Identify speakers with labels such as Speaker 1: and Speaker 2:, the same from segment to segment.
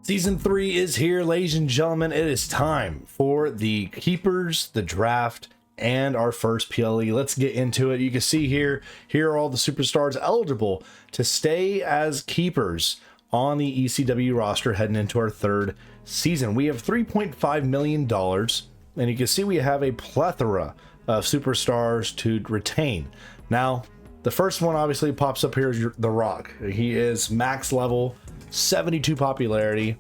Speaker 1: Season 3 is here, ladies and gentlemen. It is time for the keepers, the draft, and our first PLE. Let's get into it. You can see here are all the superstars eligible to stay as keepers on the ECW roster heading into our third season. We have $3.5 million, and you can see we have a plethora of superstars to retain. Now, the first one obviously pops up here is The Rock. He is max level, 72 popularity,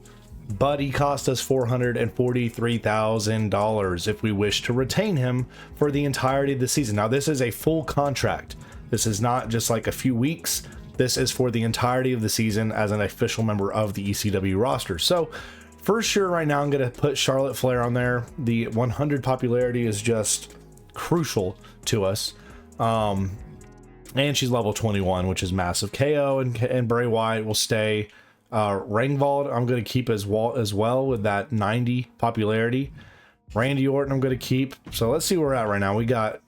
Speaker 1: but he cost us $443,000 if we wish to retain him for the entirety of the season. Now, this is a full contract. This is not just like a few weeks. This is for the entirety of the season as an official member of the ECW roster. So for sure right now I'm going to put Charlotte Flair on there. The 100 popularity is just crucial to us. And she's level 21, which is massive. KO and Bray Wyatt will stay. Ringwald I'm going to keep as well with that 90 popularity. Randy Orton I'm going to keep. So let's see where we're at right now. We got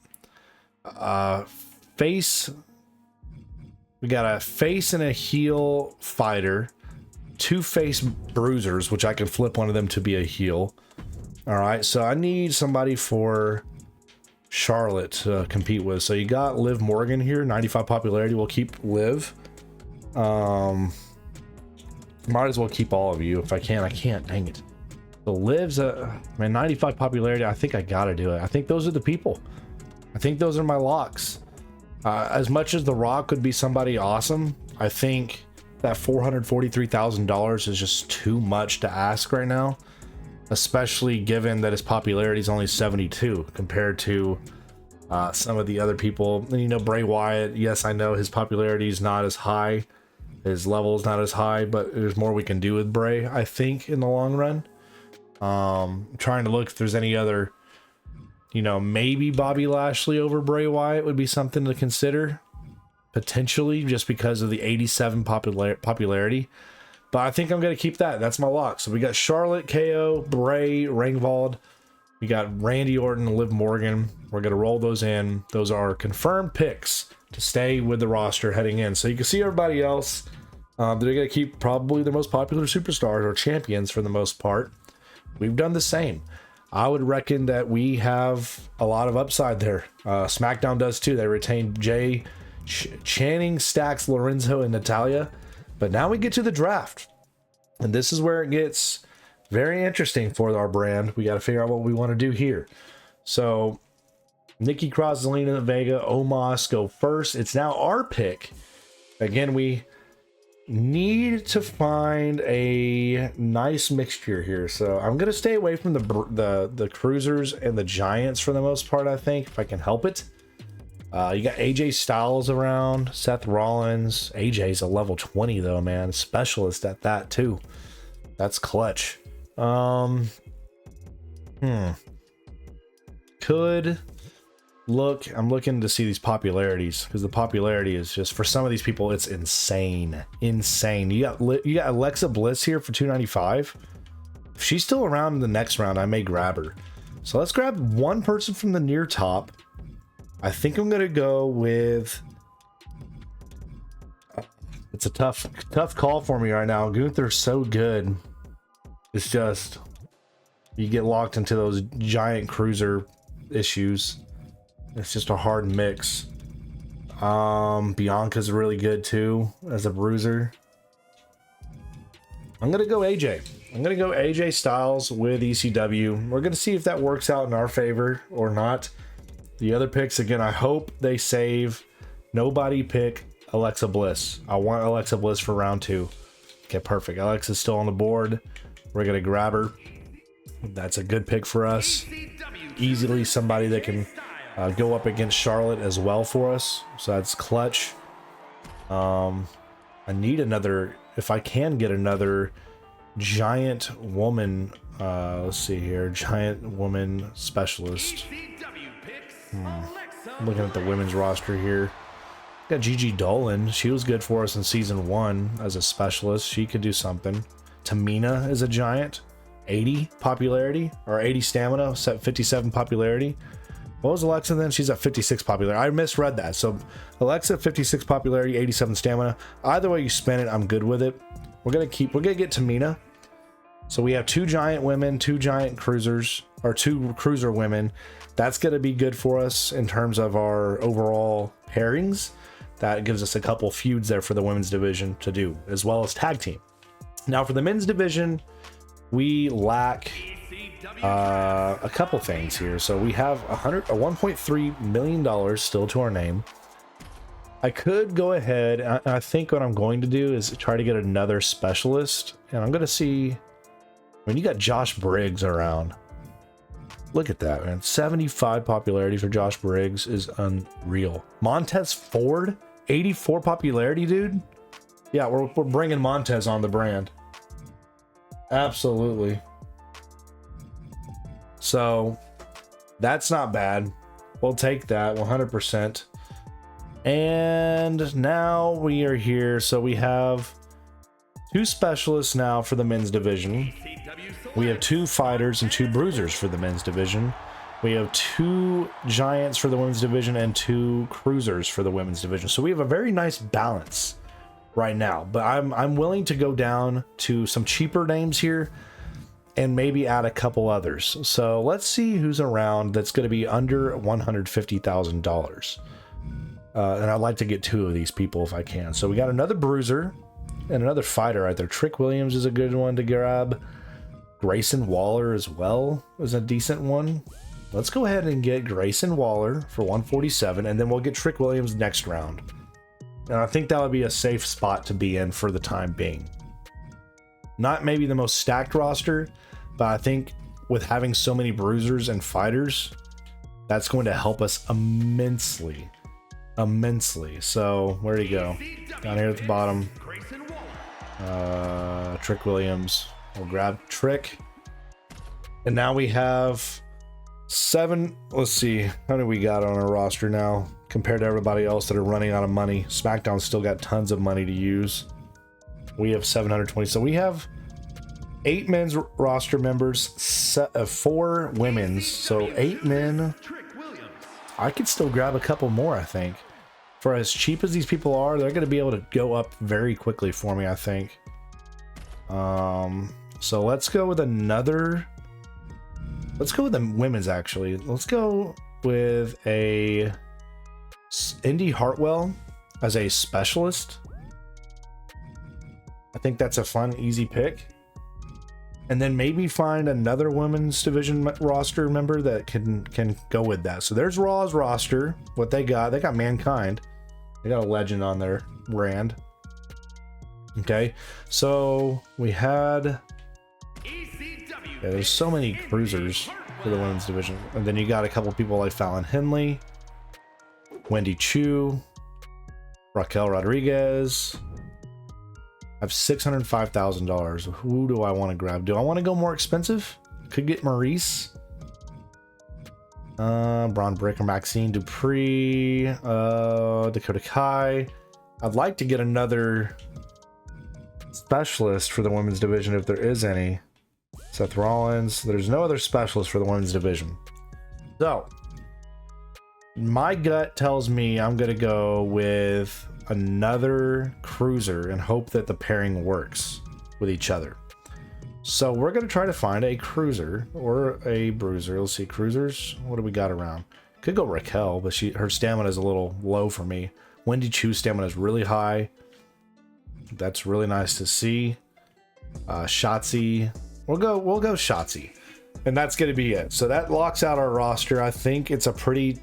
Speaker 1: face. We got a face and a heel fighter, 2 face bruisers, which I can flip one of them to be a heel. All right, so I need somebody for Charlotte to compete with. So you got Liv Morgan here, 95 popularity. We'll keep Liv. Might as well keep all of you if I can. I can't, dang it. So Liv's man, 95 popularity. I think I gotta do it. I think those are the people. I think those are my locks. As much as The Rock could be somebody awesome, I think that $443,000 is just too much to ask right now, especially given that his popularity is only 72 compared to some of the other people. And you know, Bray Wyatt, yes, I know his popularity is not as high. His level is not as high, but there's more we can do with Bray, I think, in the long run. Trying to look if there's any other, you know, maybe Bobby Lashley over Bray Wyatt would be something to consider, potentially, just because of the 87 popularity. But I think I'm going to keep that. That's my lock. So we got Charlotte, KO, Bray, Ringwald. We got Randy Orton and Liv Morgan. We're going to roll those in. Those are confirmed picks to stay with the roster heading in. So you can see everybody else. They're going to keep probably the most popular superstars or champions for the most part. We've done the same. I would reckon that we have a lot of upside there. SmackDown does too. They retained Jay, Channing, Stax, Lorenzo, and Natalia. But now we get to the draft. And this is where it gets very interesting for our brand. We got to figure out what we want to do here. So Nikki Cross, Zelina Vega, Omos go first. It's now our pick. Again, we need to find a nice mixture here. So I'm going to stay away from the cruisers and the giants for the most part, I think, if I can help it. You got AJ Styles around, Seth Rollins. AJ's a level 20 though, man. Specialist at that too. That's clutch. Could look, I'm looking to see these popularities because the popularity is just, for some of these people, it's insane. You got Alexa Bliss here for 295. If she's still around in the next round, I may grab her. So let's grab one person from the near top. I think I'm gonna go with. It's a tough call for me right now. Gunther's so good. It's just you get locked into those giant cruiser issues. It's just a hard mix. Bianca's really good too as a bruiser. I'm gonna go AJ. I'm gonna go AJ Styles with ECW. We're gonna see if that works out in our favor or not. The other picks, again, I hope they save. Nobody pick Alexa Bliss. I want Alexa Bliss for round 2. Okay, perfect. Alexa's still on the board. We're gonna grab her. That's a good pick for us. Easily somebody that can go up against Charlotte as well for us. So that's clutch. I need another, if I can get another giant woman. Let's see here, giant woman specialist. I'm looking at the women's roster here. Got Gigi Dolan. She was good for us in season 1 as a specialist. She could do something. Tamina is a giant. 80 popularity or 80 stamina, set 57 popularity. What was Alexa then? She's at 56 popularity. I misread that. So Alexa 56 popularity, 87 stamina. Either way you spin it, I'm good with it. We're gonna get Tamina. So we have 2 giant women, 2 giant cruisers, or 2 cruiser women. That's going to be good for us in terms of our overall pairings. That gives us a couple feuds there for the women's division to do, as well as tag team. Now for the men's division, we lack a couple things here. So we have $1.3 million still to our name. I could go ahead. I think what I'm going to do is try to get another specialist, and I'm going to see. I mean, you got Josh Briggs around. Look at that, man. 75 popularity for Josh Briggs is unreal. Montez Ford, 84 popularity, dude. Yeah, we're bringing Montez on the brand. Absolutely. So that's not bad. We'll take that 100%. And now we are here. So we have 2 specialists now for the men's division. We have 2 fighters and 2 bruisers for the men's division. We have 2 giants for the women's division and 2 cruisers for the women's division. So we have a very nice balance right now. But I'm willing to go down to some cheaper names here and maybe add a couple others. So let's see who's around that's going to be under $150,000. And I'd like to get 2 of these people if I can. So we got another bruiser and another fighter right there. Trick Williams is a good one to grab. Grayson Waller as well is a decent one. Let's go ahead and get Grayson Waller for 147, and then we'll get Trick Williams next round. And I think that would be a safe spot to be in for the time being. Not maybe the most stacked roster, but I think with having so many bruisers and fighters, that's going to help us immensely. So where'd he go? Down here at the bottom. Trick Williams. We'll grab Trick. And now we have 7. Let's see. How many we got on our roster now compared to everybody else that are running out of money? SmackDown's still got tons of money to use. We have 720. So we have 8 men's roster members, 4 women's. So 8 men. I could still grab a couple more, I think. For as cheap as these people are, they're going to be able to go up very quickly for me, I think. So let's go with another. Let's go with the women's, actually. Let's go with a Indy Hartwell as a specialist. I think that's a fun, easy pick. And then maybe find another women's division roster member that can go with that. So there's Raw's roster. What they got Mankind. They got a legend on their brand. Okay, so we had. Yeah, there's so many cruisers for the women's division, and then you got a couple people like Fallon Henley, Wendy Chu, Raquel Rodriguez. I have $605,000. Who do I want to grab? Do I want to go more expensive? Could get Maurice, Braun Breaker, Maxine Dupree, Dakota Kai. I'd like to get another specialist for the women's division if there is any. Seth Rollins. There's no other specialist for the women's division. So my gut tells me I'm gonna go with another cruiser and hope that the pairing works with each other. So we're gonna try to find a cruiser or a bruiser. Let's see, cruisers. What do we got around? Could go Raquel, but her stamina is a little low for me. Wendy Chu's stamina is really high. That's really nice to see. Shotzi. We'll go Shotzi. And that's going to be it. So that locks out our roster. I think it's a pretty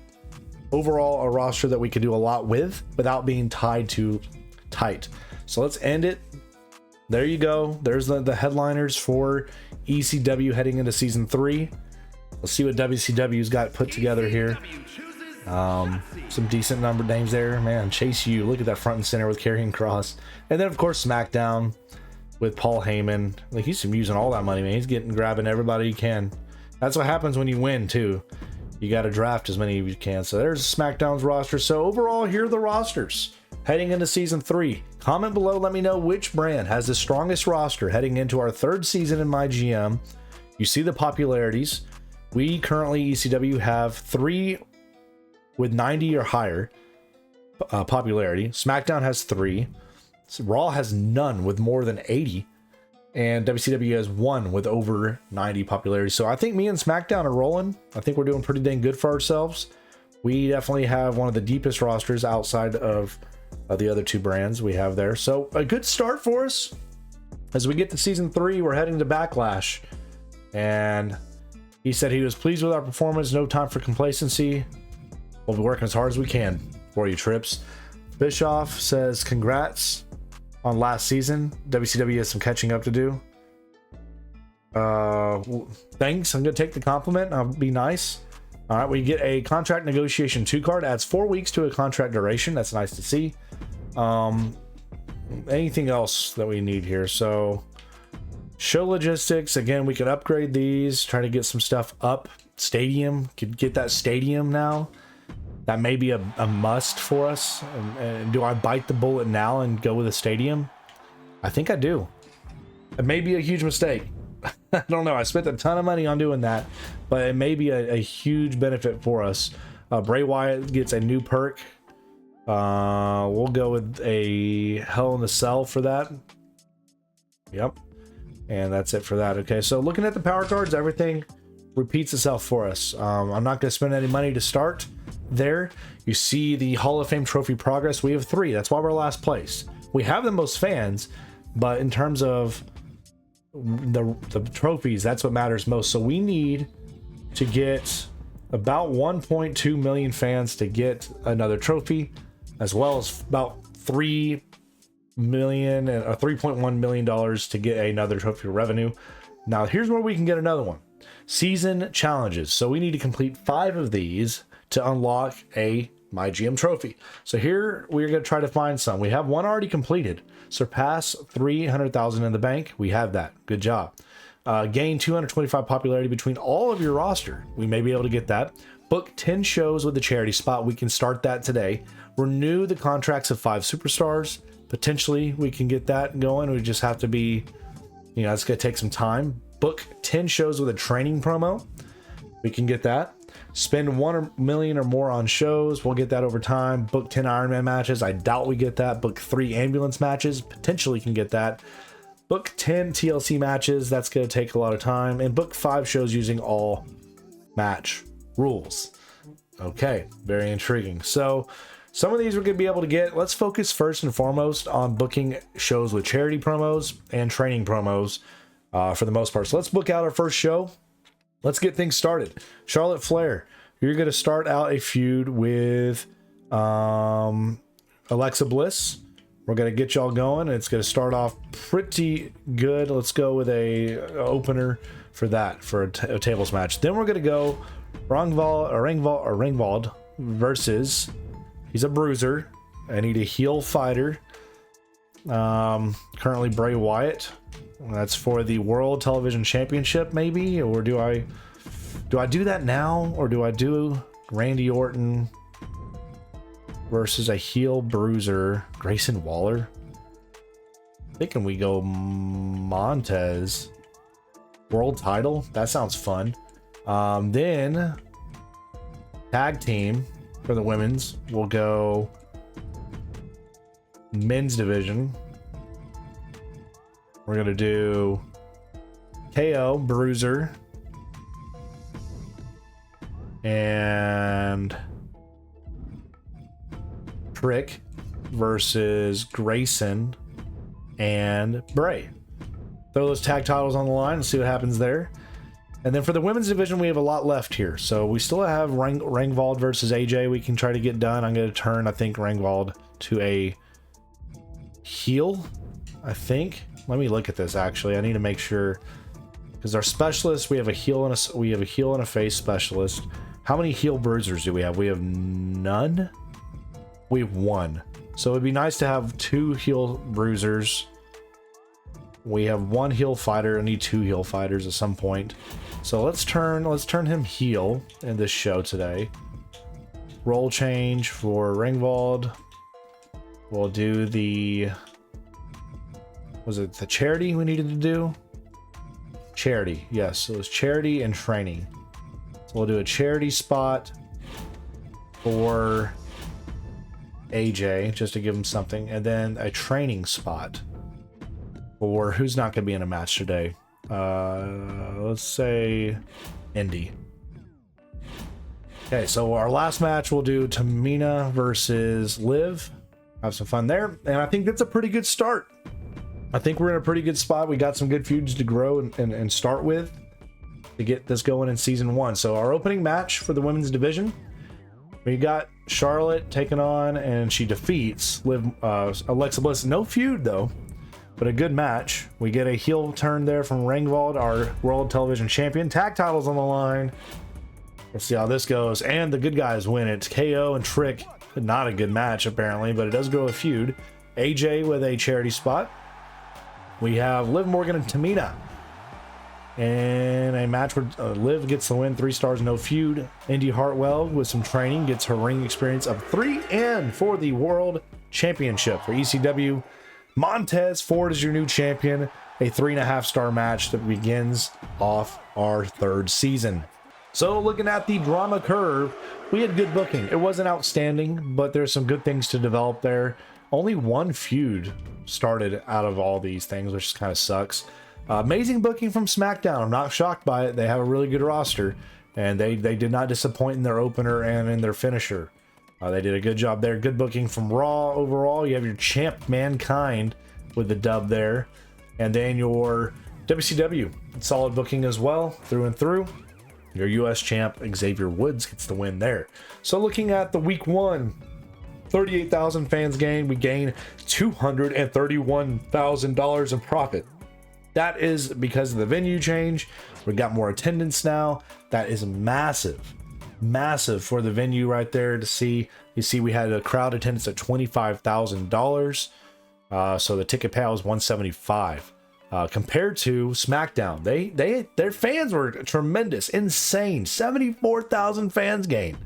Speaker 1: overall a roster that we could do a lot with without being tied too tight. So let's end it. There you go. There's the headliners for ECW heading into season 3. Let's see what WCW's got put together here. Some decent numbered names there, man. Chase U, look at that front and center with Karrion Kross. And then of course SmackDown with Paul Heyman. Like, he's using all that money, man. He's grabbing everybody he can. That's what happens when you win too. You got to draft as many as you can. So there's SmackDown's roster. So overall, here are the rosters heading into season 3. Comment below, let me know which brand has the strongest roster heading into our 3rd season in MyGM. You see the popularities. We currently, ECW, have 3 with 90 or higher popularity. SmackDown has 3. Raw has none with more than 80. and WCW has 1 with over 90 popularity. So I think me and SmackDown are rolling. I think we're doing pretty dang good for ourselves. We definitely have one of the deepest rosters outside of the other 2 brands we have there. So a good start for us. As we get to season 3, we're heading to Backlash. And he said he was pleased with our performance. No time for complacency. We'll be working as hard as we can for you, Trips. Bischoff says congrats on last season. WCW has some catching up to do. Thanks. I'm gonna take the compliment. I'll be nice. All right, we get a contract negotiation 2 card. Adds 4 weeks to a contract duration. That's nice to see. Anything else that we need here? So show logistics, again, we could upgrade these, try to get some stuff up. Stadium, could get that stadium now. That may be a must for us. And do I bite the bullet now and go with a stadium? I think I do. It may be a huge mistake. I don't know. I spent a ton of money on doing that, but it may be a huge benefit for us. Bray Wyatt gets a new perk. We'll go with a Hell in the Cell for that. Yep. And that's it for that. Okay, so looking at the power cards, everything repeats itself for us. I'm not going to spend any money to start there. You see the Hall of Fame trophy progress. We have 3. That's why we're last place. We have the most fans, but in terms of the trophies, that's what matters most. So we need to get about 1.2 million fans to get another trophy, as well as about $3 million or $3.1 million to get another trophy revenue. Now here's where we can get another one. Season challenges. So we need to complete 5 of these to unlock a MyGm trophy. So here we're going to try to find some. We have one already completed. Surpass 300,000 in the bank. We have that. Good job. Gain 225 popularity between all of your roster. We may be able to get that. Book 10 shows with the charity spot. We can start that today. Renew the contracts of 5 superstars. Potentially we can get that going. We just have to be, you know, it's going to take some time. Book 10 shows with a training promo. We can get that. Spend 1 million or more on shows. We'll get that over time. Book 10 Ironman matches. I doubt we get that. Book 3 ambulance matches. Potentially can get that. Book 10 TLC matches. That's going to take a lot of time. And book 5 shows using all match rules. Okay, very intriguing. So some of these we're going to be able to get. Let's focus first and foremost on booking shows with charity promos and training promos for the most part. So let's book out our first show. Let's get things started. Charlotte Flair, you're going to start out a feud with Alexa Bliss. We're going to get y'all going. It's going to start off pretty good. Let's go with a opener for that, for a tables match. Then we're going to go Ringwald versus, he's a bruiser. I need a heel fighter. Currently Bray Wyatt. That's for the World Television Championship, maybe? Or do I do that now? Or do I do Randy Orton versus a heel bruiser, Grayson Waller? Thinking we go Montez. World title? That sounds fun. Then tag team for the women's. We'll go men's division. We're going to do KO, Bruiser, and Trick versus Grayson and Bray. Throw those tag titles on the line and see what happens there. And then for the women's division, we have a lot left here. So we still have Ringwald versus AJ we can try to get done. I'm going to turn, I think, Ringwald to a heel, I think. Let me look at this, actually. I need to make sure, because our specialists, we have a heel and a face specialist. How many heel bruisers do we have? We have none. We have 1. So it'd be nice to have 2 heel bruisers. We have 1 heel fighter. I need 2 heel fighters at some point. So let's turn him heel in this show today. Role change for Ringwald. We'll do the, was it the charity we needed to do? Charity, yes. So it was charity and training. So we'll do a charity spot for AJ just to give him something, and then a training spot Or who's not going to be in a match today? Let's say Indy. Okay, so our last match we'll do Tamina versus Liv. Have some fun there. And I think that's a pretty good start. I think we're in a pretty good spot. We got some good feuds to grow and start with to get this going in season 1. So our opening match for the women's division, we got Charlotte taking on, and she defeats Alexa Bliss. No feud though, but a good match. We get a heel turn there from Ringwald, our World Television Champion. Tag titles on the line. Let's see how this goes. And the good guys win it. KO and Trick. Not a good match apparently, but it does grow a feud. AJ with a charity spot. We have Liv Morgan and Tamina in a match where Liv gets the win, 3 stars, no feud. Indy Hartwell with some training gets her ring experience of 3 and for the World Championship for ECW. Montez Ford is your new champion. A 3.5-star match that begins off our 3rd season. So looking at the drama curve, we had good booking. It wasn't outstanding, but there's some good things to develop there. Only 1 feud started out of all these things, which kind of sucks. Amazing booking from SmackDown. I'm not shocked by it. They have a really good roster, and they did not disappoint in their opener and in their finisher. They did a good job there. Good booking from Raw overall. You have your champ Mankind with the dub there, and then your WCW. Solid booking as well, through and through. Your US champ Xavier Woods gets the win there. So looking at the week 1, 38,000 fans gained. We gain $231,000 in profit. That is because of the venue change. We got more attendance now. That is massive, massive for the venue right there to see. You see, we had a crowd attendance at $25,000. So the ticket payout was $175. Compared to SmackDown, their fans were tremendous, insane. 74,000 fans gained.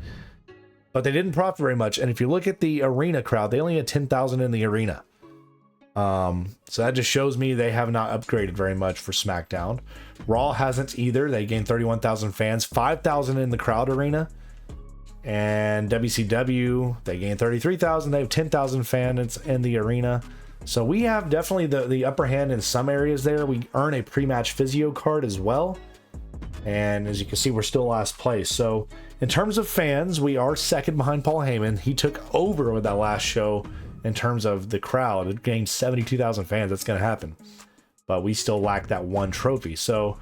Speaker 1: But they didn't profit very much. And if you look at the arena crowd, they only had 10,000 in the arena. So that just shows me they have not upgraded very much for SmackDown. Raw hasn't either. They gained 31,000 fans, 5,000 in the crowd arena. And WCW, they gained 33,000. They have 10,000 fans in the arena. So we have definitely the upper hand in some areas there. We earn a pre-match physio card as well. And as you can see, we're still last place. So in terms of fans, we are second behind Paul Heyman. He took over with that last show in terms of the crowd. It gained 72,000 fans. That's going to happen. But we still lack that 1 trophy. So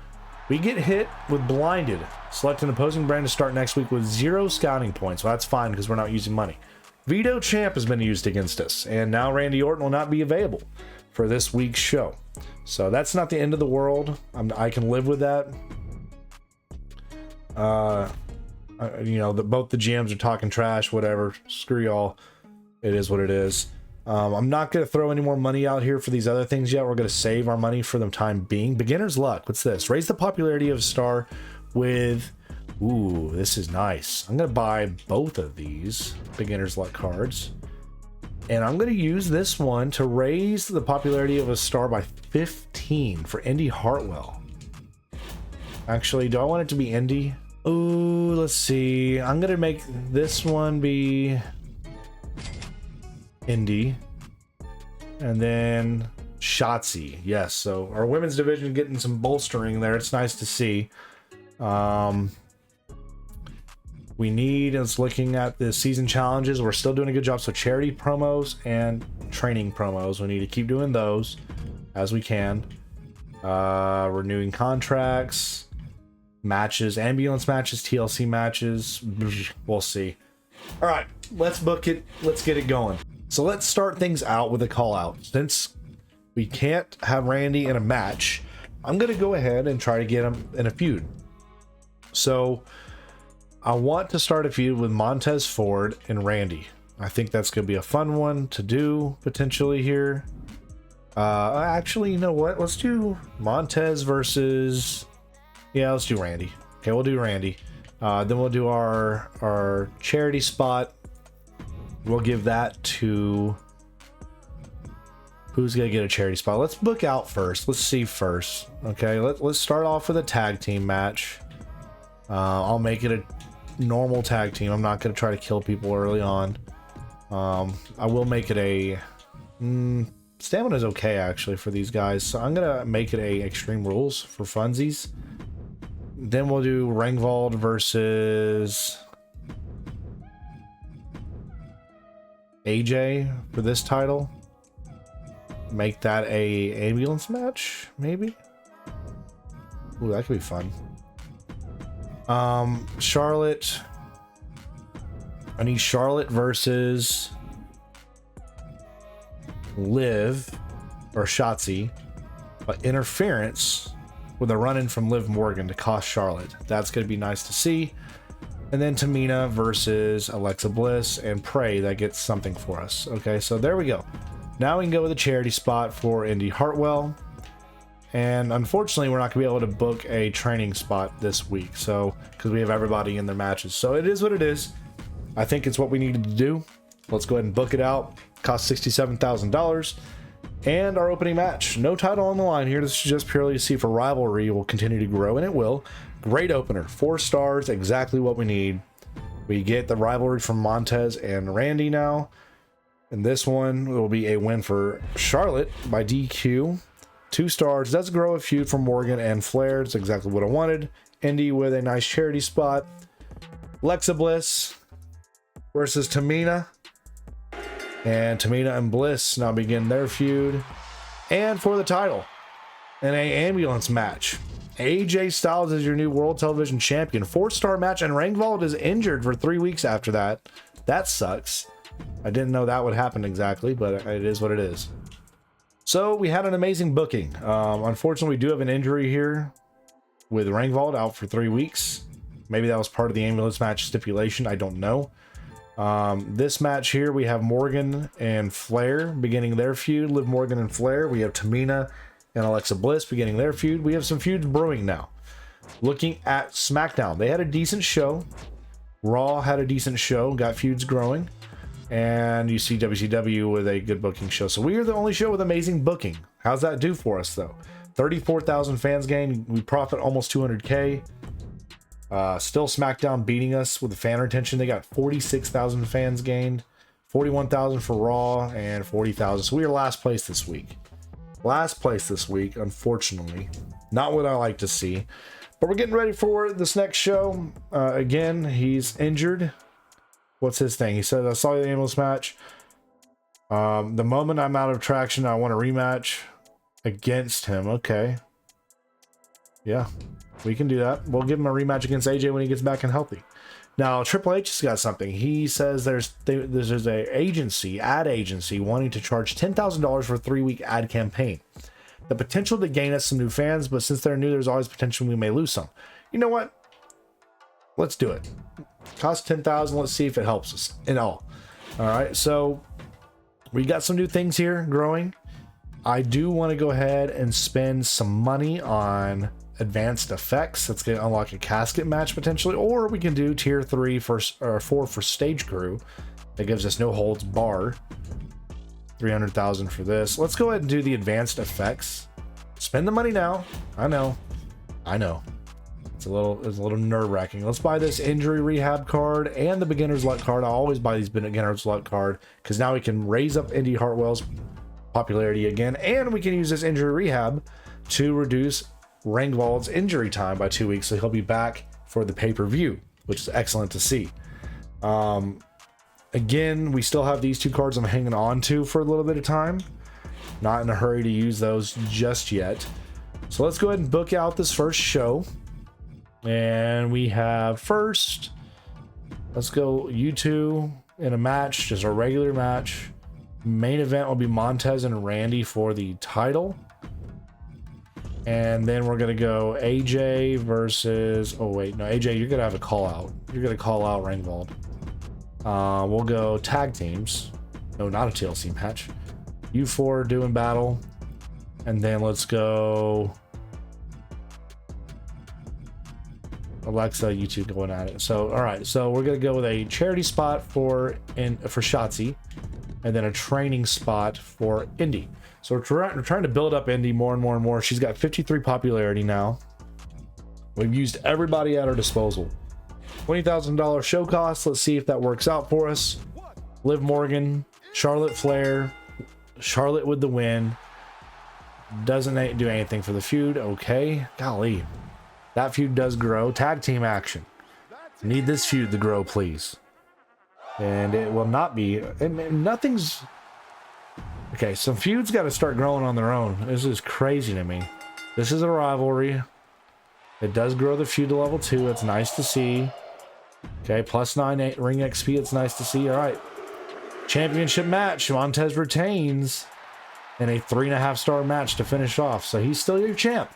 Speaker 1: we get hit with blinded. Select an opposing brand to start next week with 0 scouting points. Well, that's fine because we're not using money. Veto Champ has been used against us. And now Randy Orton will not be available for this week's show. So that's not the end of the world. I can live with that. You know, both the GMs are talking trash, whatever. Screw y'all. It is what it is. I'm not going to throw any more money out here for these other things yet. We're going to save our money for the time being. Beginner's luck. What's this? Raise the popularity of a star with... Ooh, this is nice. I'm going to buy both of these beginner's luck cards. And I'm going to use this one to raise the popularity of a star by 15 for Indy Hartwell. Actually, do I want it to be Indy? Ooh, let's see. I'm going to make this one be Indy. And then Shotzi. Yes, so our women's division getting some bolstering there. It's nice to see. We need, is looking at the season challenges. We're still doing a good job. So charity promos and training promos. We need to keep doing those as we can. Renewing contracts, matches, ambulance matches, TLC matches. We'll see. All right, let's book it. Let's get it going. So let's start things out with a call out. Since we can't have Randy in a match, I'm going to go ahead and try to get him in a feud. So I want to start a feud with Montez Ford and Randy. I think that's going to be a fun one to do potentially here. Actually, you know what? Let's do Montez versus... Yeah, let's do Randy. Okay, we'll do Randy. Then we'll do our charity spot. We'll give that to... Who's going to get a charity spot? Let's book out first. Let's see first. Okay, let's start off with a tag team match. I'll make it a normal tag team. I'm not going to try to kill people early on. I will make it a Stamina is okay actually for these guys, so I'm gonna make it a Extreme Rules for funsies. Then we'll do Ringwald versus AJ for this title. Make that a ambulance match, maybe. Ooh, that could be fun. Charlotte. I need Charlotte versus Liv or Shotzi, but interference with a run-in from Liv Morgan to cost Charlotte. That's going to be nice to see. And then Tamina versus Alexa Bliss and Prey. That gets something for us. Okay, so there we go. Now we can go with a charity spot for Indy Hartwell. And unfortunately, we're not going to be able to book a training spot this week, so because we have everybody in their matches. So it is what it is. I think it's what we needed to do. Let's go ahead and book it out. Cost $67,000. And our opening match. No title on the line here. This is just purely to see if a rivalry will continue to grow, and it will. Great opener. 4 stars, exactly what we need. We get the rivalry from Montez and Randy now. And this one will be a win for Charlotte by DQ. 2 stars. Does grow a feud from Morgan and Flair. It's exactly what I wanted. Indy with a nice charity spot. Alexa Bliss versus Tamina. And Tamina and Bliss now begin their feud. And for the title, in a ambulance match, AJ Styles is your new World Television Champion. 4-star match, and Ringwald is injured for 3 weeks after that. That sucks. I didn't know that would happen exactly, but it is what it is. So we had an amazing booking. Unfortunately, we do have an injury here with Ringwald out for 3 weeks. Maybe that was part of the ambulance match stipulation. I don't know. This match here, we have Morgan and Flair beginning their feud. Liv Morgan and Flair. We have Tamina and Alexa Bliss beginning their feud. We have some feuds brewing now. Looking at SmackDown, they had a decent show. Raw had a decent show, got feuds growing. And you see WCW with a good booking show. So we are the only show with amazing booking. How's that do for us, though? 34,000 fans gained. We profit almost 200K. Still SmackDown beating us with the fan retention. They got 46,000 fans gained. 41,000 for Raw and 40,000. So we are last place this week. Last place this week, unfortunately. Not what I like to see. But we're getting ready for this next show. Again, he's injured. What's his thing? He said, I saw the ambulance match. The moment I'm out of traction, I want a rematch against him. Okay. Yeah, we can do that. We'll give him a rematch against AJ when he gets back and healthy. Now, Triple H has got something. He says there's a ad agency wanting to charge $10,000 for a 3-week ad campaign. The potential to gain us some new fans, but since they're new, there's always potential we may lose some. You know what? Let's do it. Cost $10,000. Let's see if it helps us at all. All right, so we got some new things here growing. I do want to go ahead and spend some money on advanced effects. That's going to unlock a casket match potentially, or we can do tier 3 or 4 for stage crew. That gives us no holds bar. 300,000 for this. Let's go ahead and do the advanced effects. Spend the money now. I know. It's a little nerve-wracking. Let's buy this injury rehab card and the beginner's luck card. I always buy these beginner's luck card because now we can raise up Indy Hartwell's popularity again, and we can use this injury rehab to reduce Ringwald's injury time by 2 weeks, so he'll be back for the pay-per-view, which is excellent to see. Again, we still have these 2 cards I'm hanging on to for a little bit of time. Not in a hurry to use those just yet. So let's go ahead and book out this first show. And we have first, let's go you two in a match, just a regular match. Main event will be Montez and Randy for the title. And then we're going to go AJ versus... Oh, wait. No, AJ, you're going to have a call out. You're going to call out Ringwald. We'll go tag teams. No, not a TLC match. You 4 doing battle. And then let's go... Alexa, you 2 going at it. So, all right. So we're going to go with a charity spot for Shotzi. And then a training spot for Indy. So we're trying to build up Indy more and more and more. She's got 53 popularity now. We've used everybody at our disposal. $20,000 show cost. Let's see if that works out for us. Liv Morgan, Charlotte Flair, Charlotte with the win. Doesn't do anything for the feud. Okay. Golly. That feud does grow. Tag team action. Need this feud to grow, please. And it will not be. And nothing's... Okay, some feuds got to start growing on their own. This is crazy to me. This is a rivalry. It does grow the feud to level 2. It's nice to see. Okay, plus 9 ring XP. It's nice to see. All right. Championship match. Montez retains in a 3.5-star match to finish off. So he's still your champ.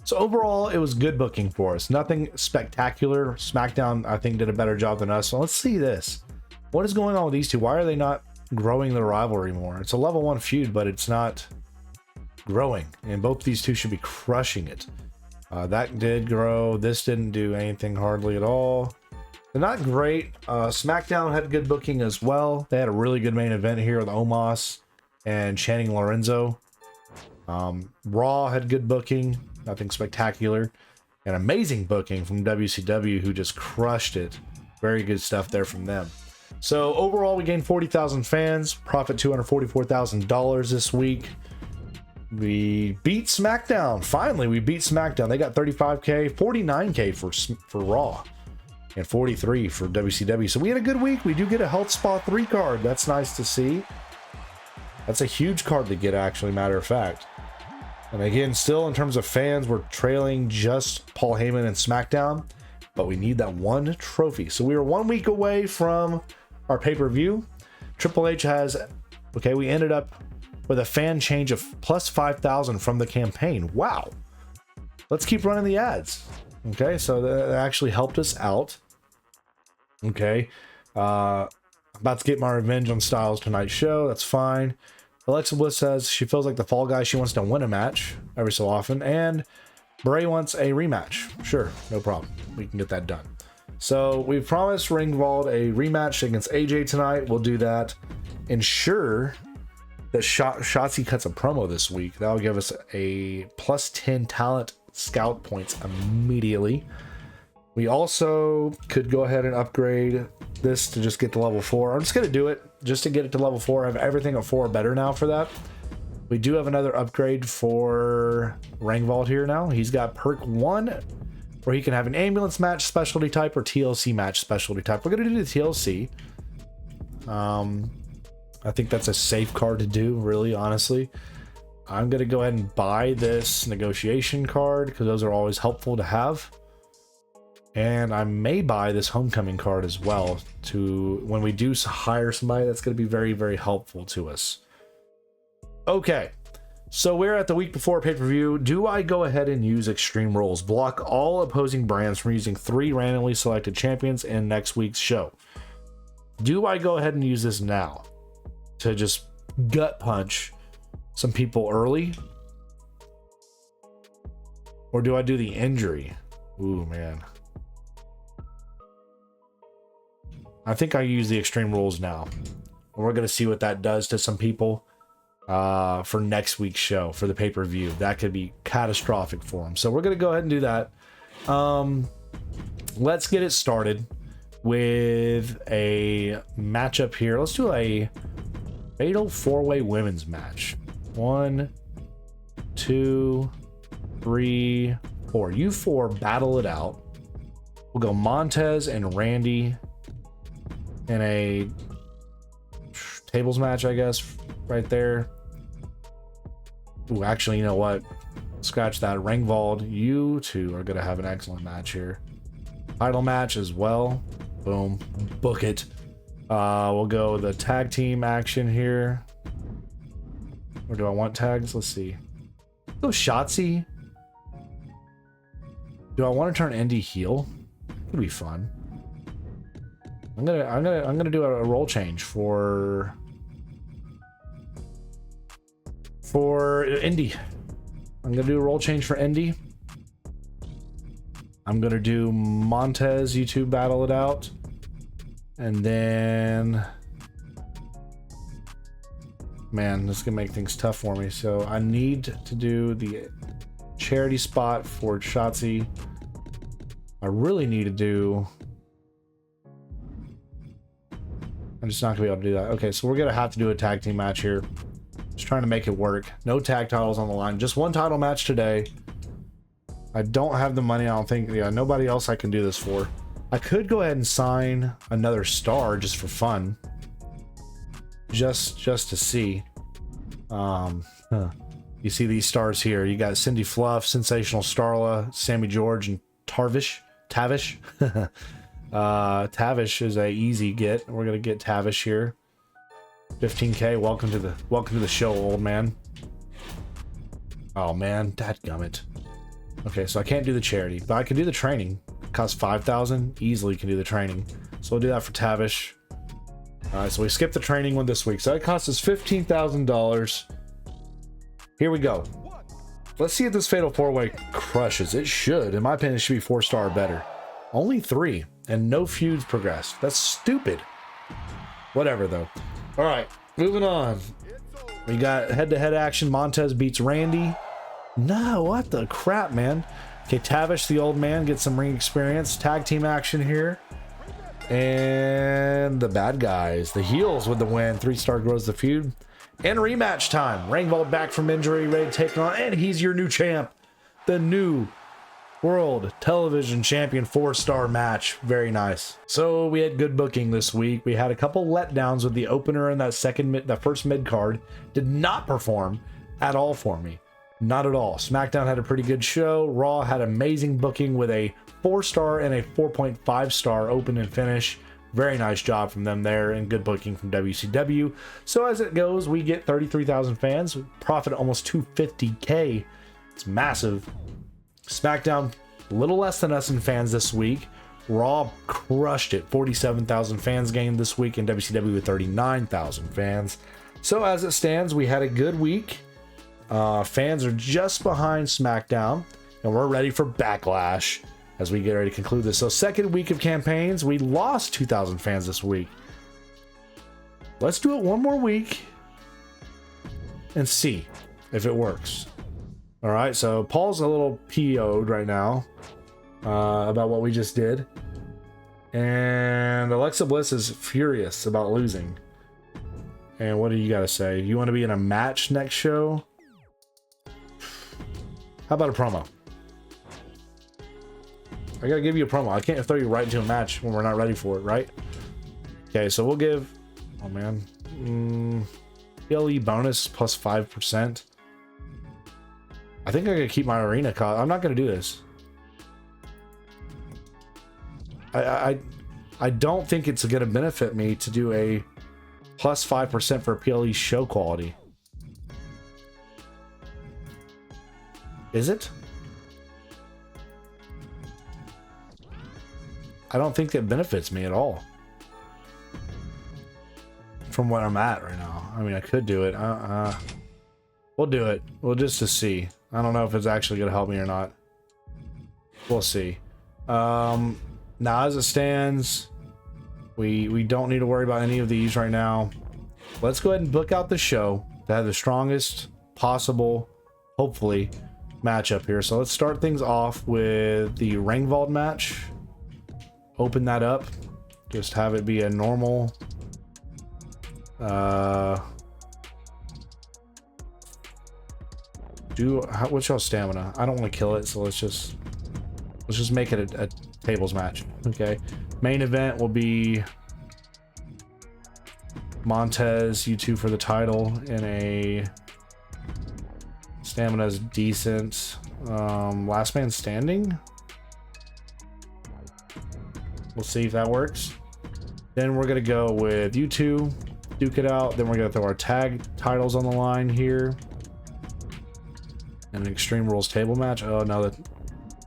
Speaker 1: So overall, it was good booking for us. Nothing spectacular. SmackDown, I think, did a better job than us. So let's see this. What is going on with these two? Why are they not growing the rivalry more? It's a level 1 feud, but it's not growing. And both these two should be crushing it. That did grow. This didn't do anything hardly at all. They're not great. SmackDown had good booking as well. They had a really good main event here with Omos and Channing Lorenzo. Raw had good booking. Nothing spectacular. And amazing booking from WCW, who just crushed it. Very good stuff there from them. So overall, we gained 40,000 fans. Profit $244,000 this week. We beat SmackDown. Finally, we beat SmackDown. They got 35K, 49K for Raw, and 43 for WCW. So we had a good week. We do get a Health Spa 3 card. That's nice to see. That's a huge card to get, actually, matter of fact. And again, still in terms of fans, we're trailing just Paul Heyman and SmackDown, but we need that one trophy. So we were 1 week away from our pay-per-view. Triple H has, okay, we ended up with a fan change of plus 5,000 from the campaign. Wow. Let's keep running the ads. Okay, so that actually helped us out. Okay. About to get my revenge on Styles tonight's show. That's fine. Alexa Bliss says she feels like the fall guy. She wants to win a match every so often. And Bray wants a rematch. Sure, no problem. We can get that done. So we've promised Ringwald a rematch against AJ tonight. We'll do that. Ensure that Shotzi cuts a promo this week. That'll give us a plus 10 talent scout points immediately. We also could go ahead and upgrade this to just get to level 4. I'm just going to do it just to get it to level 4. I have everything at 4 or better now for that. We do have another upgrade for Ringwald here now. He's got perk 1 where he can have an ambulance match specialty type or TLC match specialty type. We're going to do the TLC. I think that's a safe card to do, really, honestly. I'm going to go ahead and buy this negotiation card because those are always helpful to have. And I may buy this homecoming card as well to when we do hire somebody. That's going to be very, very helpful to us. Okay, so we're at the week before pay-per-view. Do I go ahead and use Extreme Rules? Block all opposing brands from using 3 randomly selected champions in next week's show. Do I go ahead and use this now to just gut punch some people early? Or do I do the injury? Ooh, man. I think I use the Extreme Rules now. We're going to see what that does to some people for next week's show, for the pay-per-view. That could be catastrophic for them. So we're going to go ahead and do that. Let's get it started with a matchup here. Let's do a fatal 4-way women's match. 1, 2, 3, 4. You 4 battle it out. We'll go Montez and Randy in a tables match, I guess, right there. Ooh, actually, you know what? Scratch that. Ringwald, you 2 are going to have an excellent match here. Title match as well. Boom. Book it. We'll go the tag team action here. Or do I want tags? Let's see. Go Shotzi. Do I want to turn Indy heel? Could be fun. I'm gonna do a role change for Indy. I'm gonna do a role change for Indy. I'm gonna do Montez. You 2 battle it out, and then, man, this is gonna make things tough for me. So I need to do the charity spot for Shotzi. I really need to do... I'm just not gonna be able to do that. Okay, so we're gonna have to do a tag team match here. Just trying to make it work. No tag titles on the line. Just one title match today. I don't have the money, I don't think. Yeah, nobody else I can do this for. I could go ahead and sign another star just for fun. Just to see. You see these stars here. You got Cindy Fluff, Sensational Starla, Sammy George, and Tavish. Tavish is a easy get. We're gonna get Tavish here. 15k. Welcome to the show, old man. Oh man, dadgummit. Okay, so I can't do the charity, but I can do the training. It costs 5,000. Easily can do the training. So we'll do that for Tavish. Alright, so we skipped the training one this week. So it costs us $15,000. Here we go. Let's see if this Fatal 4-Way crushes. It should. In my opinion, it should be 4-star or better. Only 3, and no feuds progressed. That's stupid. Whatever, though. Alright, moving on. We got head-to-head action. Montez beats Randy. No, what the crap, man. Okay, Tavish, the old man, gets some ring experience. Tag team action here. And the bad guys, the heels with the win. 3-star grows the feud. And rematch time. Ringvolt back from injury, ready to take on, and he's your new champ. The new World Television Champion 4-star match. Very nice. So we had good booking this week. We had a couple letdowns with the opener and that first mid card. Did not perform at all for me. Not at all. SmackDown had a pretty good show. Raw had amazing booking with a 4-star and a 4.5-star open and finish. Very nice job from them there, and good booking from WCW. So as it goes, we get 33,000 fans, profit almost 250k. It's massive. SmackDown, a little less than us in fans this week. Raw crushed it. 47,000 fans gained this week, and WCW with 39,000 fans. So as it stands, we had a good week. Fans are just behind SmackDown, and we're ready for Backlash as we get ready to conclude this. So second week of campaigns, we lost 2,000 fans this week. Let's do it one more week and see if it works. All right, so Paul's a little PO'd right now about what we just did. And Alexa Bliss is furious about losing. And what do you got to say? You want to be in a match next show? How about a promo? I gotta give you a promo. I can't throw you right into a match when we're not ready for it, right? Okay, so we'll give... Oh, man. PLE bonus plus 5%. I think I gotta keep my arena cost. I'm not gonna do this. I don't think it's gonna benefit me to do a plus 5% for PLE show quality. Is it? I don't think that benefits me at all. From what I'm at right now. I mean, I could do it. We'll do it. We'll just to see. I don't know if it's actually going to help me or not. We'll see. Now, as it stands, we don't need to worry about any of these right now. Let's go ahead and book out the show to have the strongest possible, hopefully, matchup here. So let's start things off with the Ringvolt match. Open that up. Just have it be a normal. What's y'all stamina? I don't want to kill it, so let's just make it a tables match. Okay. Main event will be Montez, you two for the title in a stamina's decent. Last man standing. We'll see if that works. Then we're gonna go with you two, duke it out. Then we're gonna throw our tag titles on the line here. And an Extreme Rules table match. Oh no, that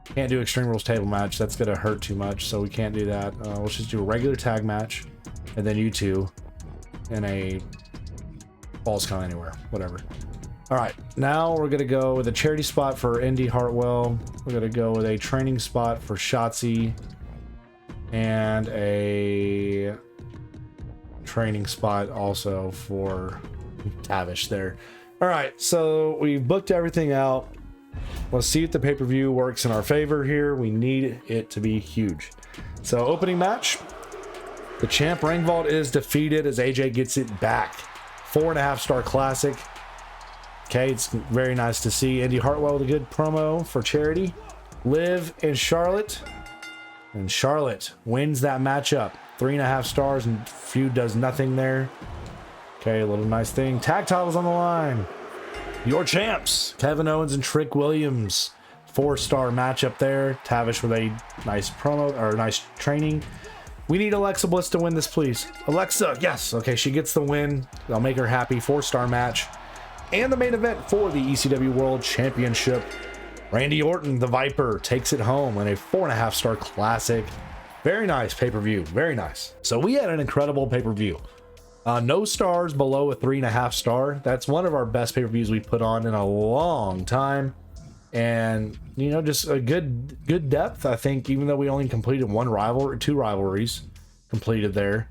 Speaker 1: can't do Extreme Rules table match. That's gonna hurt too much, so we can't do that. Let's just do a regular tag match, and then you two in a Balls Count Anywhere, whatever. All right, now we're gonna go with a charity spot for Indy Hartwell. We're gonna go with a training spot for Shotzi, and a training spot also for Tavish there. All right, so we've booked everything out. Let's see if the pay-per-view works in our favor here. We need it to be huge. So opening match, the champ Ringwald is defeated as AJ gets it back. 4.5-star classic. Okay, it's very nice to see. Indy Hartwell with a good promo for charity. Liv and Charlotte. And Charlotte wins that matchup. 3.5 stars, and feud does nothing there. Okay, a little nice thing. Tag titles on the line. Your champs, Kevin Owens and Trick Williams. 4-star matchup there. Tavish with a nice promo, or nice training. We need Alexa Bliss to win this, please. Alexa, yes. Okay, she gets the win. I'll make her happy. 4-star match. And the main event for the ECW World Championship. Randy Orton, the Viper, takes it home in a 4.5-star classic. Very nice pay-per-view. Very nice. So we had an incredible pay-per-view. No stars below a 3.5 star. That's one of our best pay-per-views we put on in a long time. And, you know, just a good depth, I think, even though we only completed two rivalries completed there.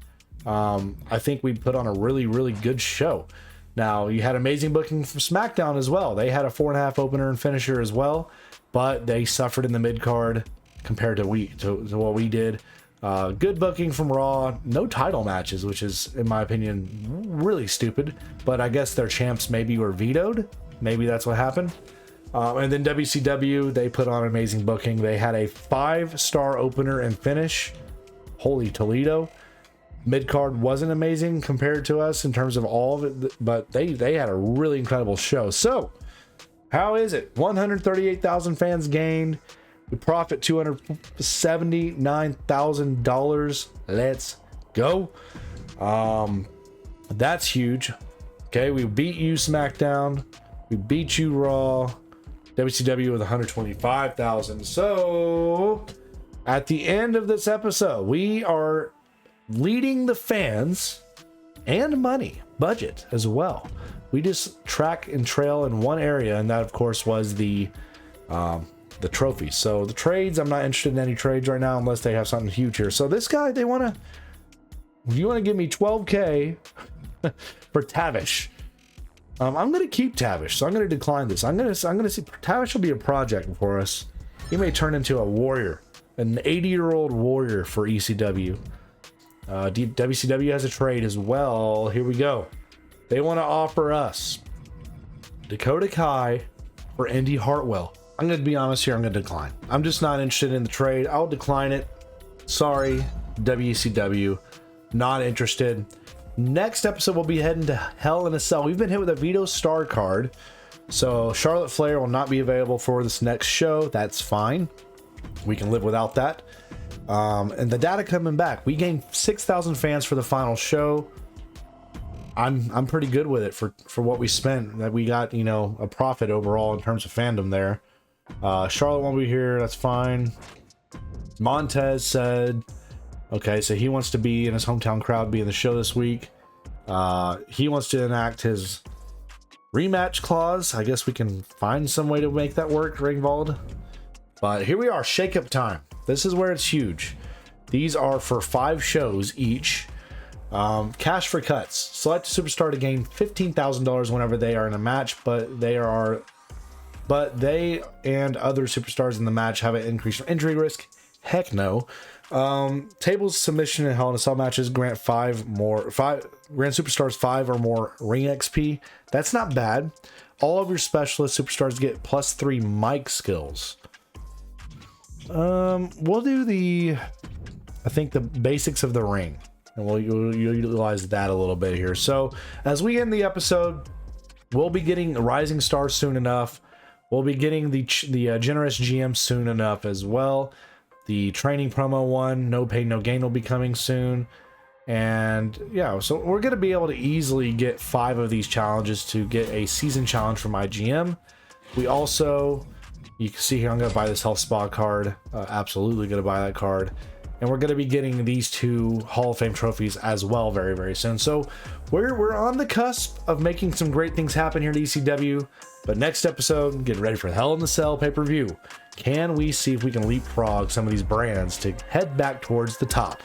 Speaker 1: I think we put on a really good show. Now, you had amazing booking from SmackDown as well. They had a 4.5 opener and finisher as well, but they suffered in the mid-card compared to what we did. Good booking from Raw. No title matches, which is, in my opinion, really stupid. But I guess their champs maybe were vetoed. Maybe that's what happened. And then WCW, they put on amazing booking. They had a 5-star opener and finish. Holy Toledo. Mid-card wasn't amazing compared to us in terms of all of it, but they had a really incredible show. So, how is it? 138,000 fans gained. We profit $279,000. Let's go. That's huge. Okay, we beat you SmackDown. We beat you Raw. WCW with 125,000. So, at the end of this episode, we are leading the fans and money budget as well. We just track and trail in one area, and that of course was the trophies. So the trades, I'm not interested in any trades right now unless they have something huge here. So this guy, if you want to give me 12k for Tavish, I'm going to keep Tavish, so I'm going to decline this. I'm going to see Tavish will be a project for us. He may turn into a warrior, an 80-year-old warrior for ECW. WCW has a trade as well. Here we go. They want to offer us Dakota Kai for Indy Hartwell. I'm going to be honest here. I'm going to decline. I'm just not interested in the trade. I'll decline it. Sorry, WCW. Not interested. Next episode, we'll be heading to Hell in a Cell. We've been hit with a veto star card. So Charlotte Flair will not be available for this next show. That's fine. We can live without that. And the data coming back, we gained 6,000 fans for the final show. I'm pretty good with it for what we spent. That we got, you know, a profit overall in terms of fandom there. Charlotte won't be here. That's fine. Montez said, okay, so he wants to be in his hometown crowd, be in the show this week. He wants to enact his rematch clause. I guess we can find some way to make that work, Ringwald. But here we are, shakeup time. This is where it's huge. These are for 5 shows each. Cash for cuts. Select a superstar to gain $15,000 whenever they are in a match, but they and other superstars in the match have an increased injury risk. Heck no. Tables, submission, and Hell in a Cell matches grant Grand Superstars 5 or more ring XP. That's not bad. All of your specialist superstars get +3 mic skills. We'll do I think the basics of the ring, and we'll utilize that a little bit here. So as we end the episode, we'll be getting Rising Stars soon enough. We'll be getting the Generous GM soon enough as well. The training promo one, No Pain No Gain, will be coming soon. And yeah, so we're going to be able to easily get 5 of these challenges to get a season challenge for MyGm. We also, you can see here, I'm going to buy this Health Spa card. Absolutely going to buy that card. And we're going to be getting these 2 Hall of Fame trophies as well very, very soon. So we're on the cusp of making some great things happen here at ECW. But next episode, get ready for Hell in the Cell pay-per-view. Can we see if we can leapfrog some of these brands to head back towards the top?